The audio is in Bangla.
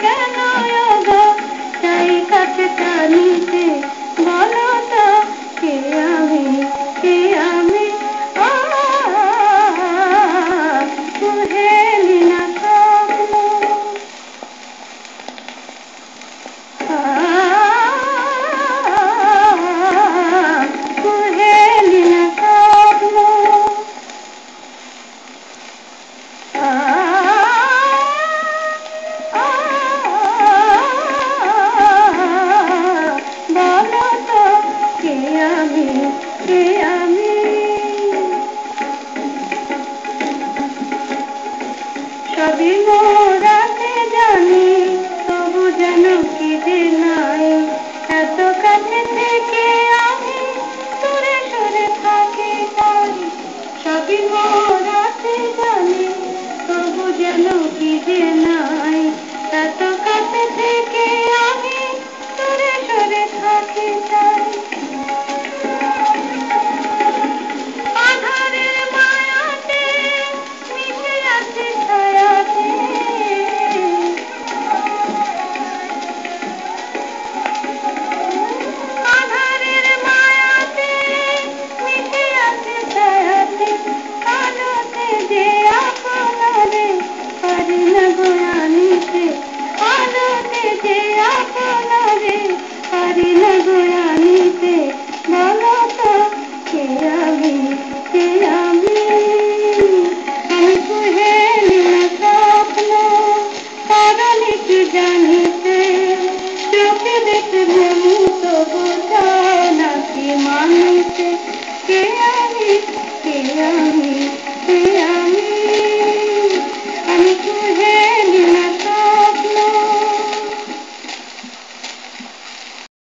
কেন গো চাই কাছে টানিতে বলো তো কে আমি কে আমি ও কুহেলি না স্বপ্ন কুহেলি না স্বপ্ন বলো তো কে আমি কে আমি সবই মোরাতে জানি তবু যেন কি যে নাই এত কাছে থেকে আমি দূরে সরে থাকি তাই সবই মোরাতে জানি তবু যেন কি যে নাই এত কাছে থেকে আমি দূরে সরে থাকি তাই আধারের মায়াতে মিশে আছে ছায়াতে আধারের মায়াতে মিশে আছে ছায়াতে আলোতে যে আপনারে পারি না গো আনিতে আলোতে যে আপনারে পারি না গো